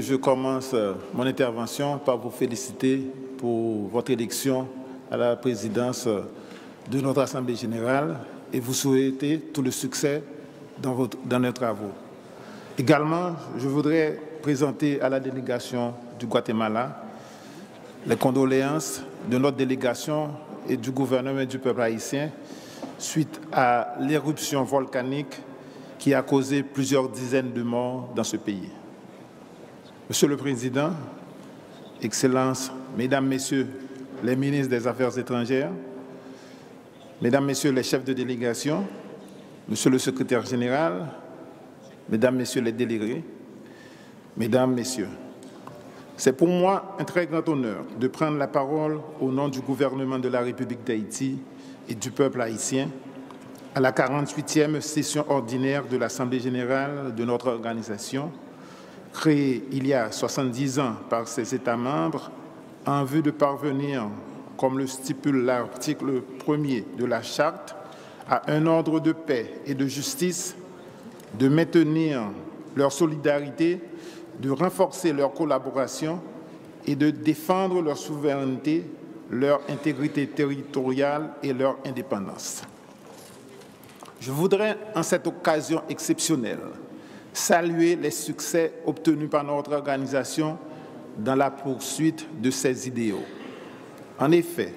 Je commence mon intervention par vous féliciter pour votre élection à la présidence de notre Assemblée générale et vous souhaiter tout le succès dans nos travaux. Également, je voudrais présenter à la délégation du Guatemala les condoléances de notre délégation et du gouvernement et du peuple haïtien suite à l'éruption volcanique qui a causé plusieurs dizaines de morts dans ce pays. Monsieur le Président, Excellences, Mesdames, Messieurs les ministres des Affaires étrangères, Mesdames, Messieurs les chefs de délégation, Monsieur le Secrétaire général, Mesdames, Messieurs les délégués, Mesdames, Messieurs, c'est pour moi un très grand honneur de prendre la parole au nom du gouvernement de la République d'Haïti et du peuple haïtien à la 48e session ordinaire de l'Assemblée générale de notre organisation, créée il y a 70 ans par ses États membres en vue de parvenir, comme le stipule l'article 1er de la Charte, à un ordre de paix et de justice, de maintenir leur solidarité, de renforcer leur collaboration et de défendre leur souveraineté, leur intégrité territoriale et leur indépendance. Je voudrais, en cette occasion exceptionnelle, saluer les succès obtenus par notre organisation dans la poursuite de ces idéaux. En effet,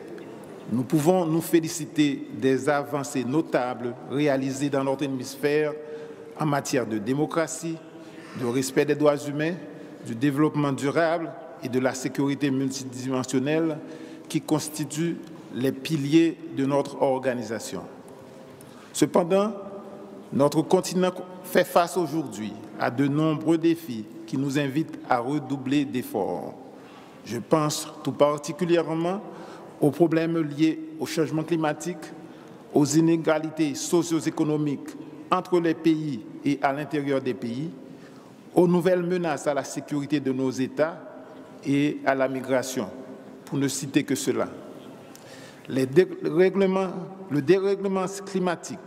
nous pouvons nous féliciter des avancées notables réalisées dans notre hémisphère en matière de démocratie, de respect des droits humains, du développement durable et de la sécurité multidimensionnelle qui constituent les piliers de notre organisation. Cependant, notre continent fait face aujourd'hui à de nombreux défis qui nous invitent à redoubler d'efforts. Je pense tout particulièrement aux problèmes liés au changement climatique, aux inégalités socio-économiques entre les pays et à l'intérieur des pays, aux nouvelles menaces à la sécurité de nos États et à la migration, pour ne citer que cela. Le dérèglement climatique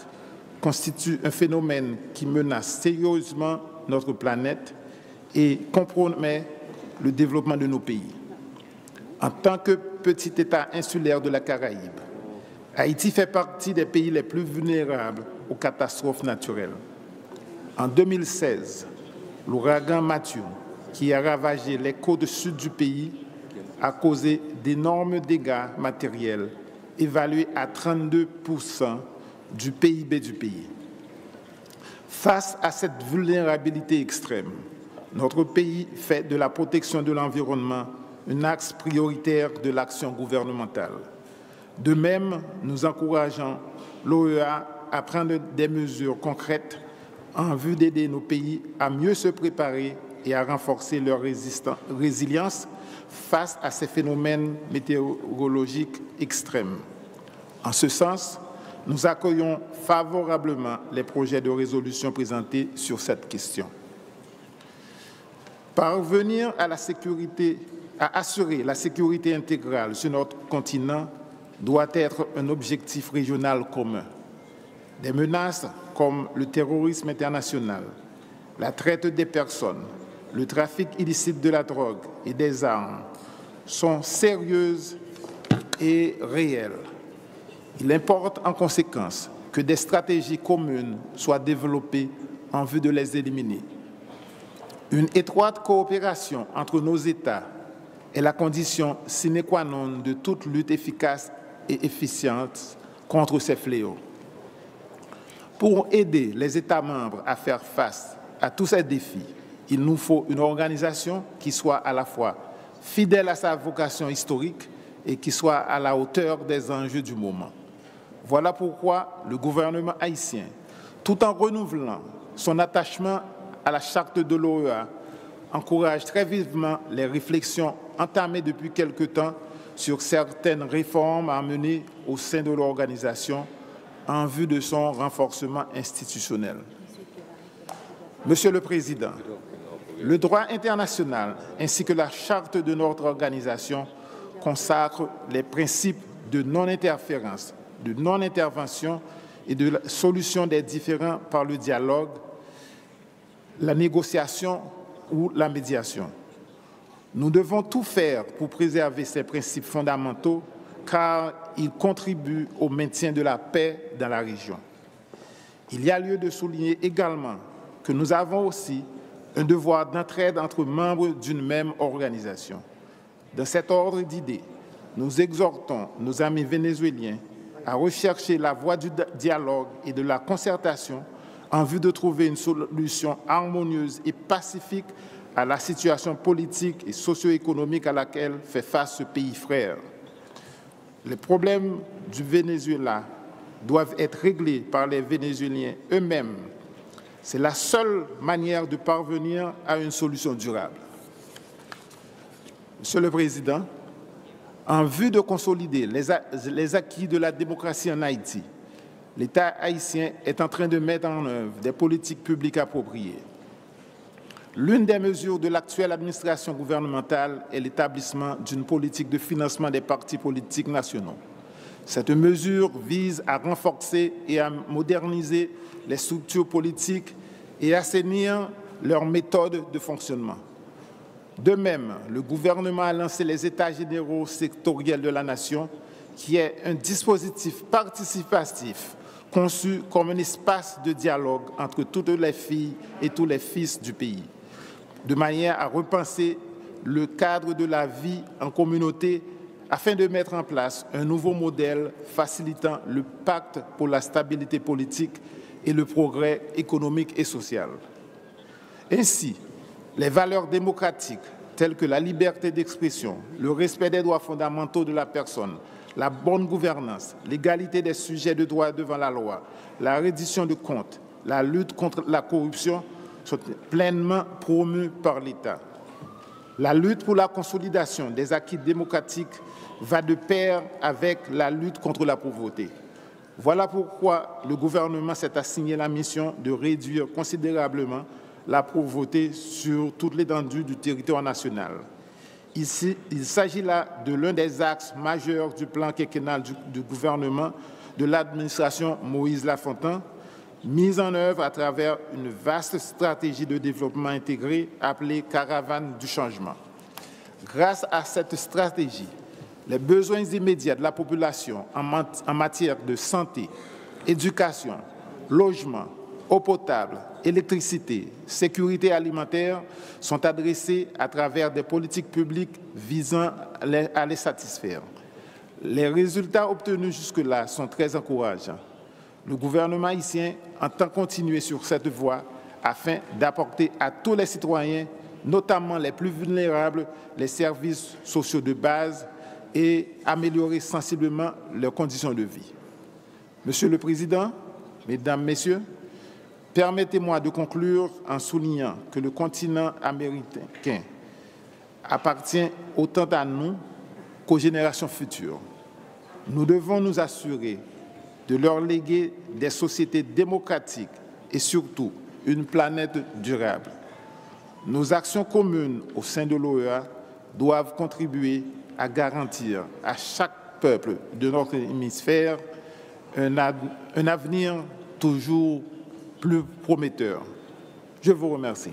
constitue un phénomène qui menace sérieusement notre planète et compromet le développement de nos pays. En tant que petit État insulaire de la Caraïbe, Haïti fait partie des pays les plus vulnérables aux catastrophes naturelles. En 2016, l'ouragan Matthew, qui a ravagé les côtes sud du pays, a causé d'énormes dégâts matériels, évalués à 32% du PIB du pays. Face à cette vulnérabilité extrême, notre pays fait de la protection de l'environnement un axe prioritaire de l'action gouvernementale. De même, nous encourageons l'OEA à prendre des mesures concrètes en vue d'aider nos pays à mieux se préparer et à renforcer leur résilience face à ces phénomènes météorologiques extrêmes. En ce sens, nous accueillons favorablement les projets de résolution présentés sur cette question. Parvenir à assurer la sécurité intégrale sur notre continent doit être un objectif régional commun. Des menaces comme le terrorisme international, la traite des personnes, le trafic illicite de la drogue et des armes sont sérieuses et réelles. Il importe en conséquence que des stratégies communes soient développées en vue de les éliminer. Une étroite coopération entre nos États est la condition sine qua non de toute lutte efficace et efficiente contre ces fléaux. Pour aider les États membres à faire face à tous ces défis, il nous faut une organisation qui soit à la fois fidèle à sa vocation historique et qui soit à la hauteur des enjeux du moment. Voilà pourquoi le gouvernement haïtien, tout en renouvelant son attachement à la charte de l'OEA, encourage très vivement les réflexions entamées depuis quelque temps sur certaines réformes à mener au sein de l'organisation en vue de son renforcement institutionnel. Monsieur le Président, le droit international ainsi que la charte de notre organisation consacrent les principes de non-interférence, de non-intervention et de la solution des différends par le dialogue, la négociation ou la médiation. Nous devons tout faire pour préserver ces principes fondamentaux car ils contribuent au maintien de la paix dans la région. Il y a lieu de souligner également que nous avons aussi un devoir d'entraide entre membres d'une même organisation. Dans cet ordre d'idées, nous exhortons nos amis vénézuéliens à rechercher la voie du dialogue et de la concertation en vue de trouver une solution harmonieuse et pacifique à la situation politique et socio-économique à laquelle fait face ce pays frère. Les problèmes du Venezuela doivent être réglés par les Vénézuéliens eux-mêmes. C'est la seule manière de parvenir à une solution durable. Monsieur le Président, en vue de consolider les acquis de la démocratie en Haïti, l'État haïtien est en train de mettre en œuvre des politiques publiques appropriées. L'une des mesures de l'actuelle administration gouvernementale est l'établissement d'une politique de financement des partis politiques nationaux. Cette mesure vise à renforcer et à moderniser les structures politiques et assainir leurs méthodes de fonctionnement. De même, le gouvernement a lancé les États généraux sectoriels de la nation, qui est un dispositif participatif conçu comme un espace de dialogue entre toutes les filles et tous les fils du pays, de manière à repenser le cadre de la vie en communauté afin de mettre en place un nouveau modèle facilitant le pacte pour la stabilité politique et le progrès économique et social. Ainsi, les valeurs démocratiques telles que la liberté d'expression, le respect des droits fondamentaux de la personne, la bonne gouvernance, l'égalité des sujets de droit devant la loi, la reddition de comptes, la lutte contre la corruption sont pleinement promues par l'État. La lutte pour la consolidation des acquis démocratiques va de pair avec la lutte contre la pauvreté. Voilà pourquoi le gouvernement s'est assigné la mission de réduire considérablement la pauvreté sur toute l'étendue du territoire national. Il s'agit là de l'un des axes majeurs du plan quinquennal du gouvernement de l'administration Moïse Lafontaine, mise en œuvre à travers une vaste stratégie de développement intégré appelée Caravane du changement. Grâce à cette stratégie, les besoins immédiats de la population en matière de santé, éducation, logement, eau potable, électricité, sécurité alimentaire sont adressés à travers des politiques publiques visant à les satisfaire. Les résultats obtenus jusque-là sont très encourageants. Le gouvernement haïtien entend continuer sur cette voie afin d'apporter à tous les citoyens, notamment les plus vulnérables, les services sociaux de base et améliorer sensiblement leurs conditions de vie. Monsieur le Président, Mesdames, Messieurs, permettez-moi de conclure en soulignant que le continent américain appartient autant à nous qu'aux générations futures. Nous devons nous assurer de leur léguer des sociétés démocratiques et surtout une planète durable. Nos actions communes au sein de l'OEA doivent contribuer à garantir à chaque peuple de notre hémisphère un avenir toujours plus prometteur. Je vous remercie.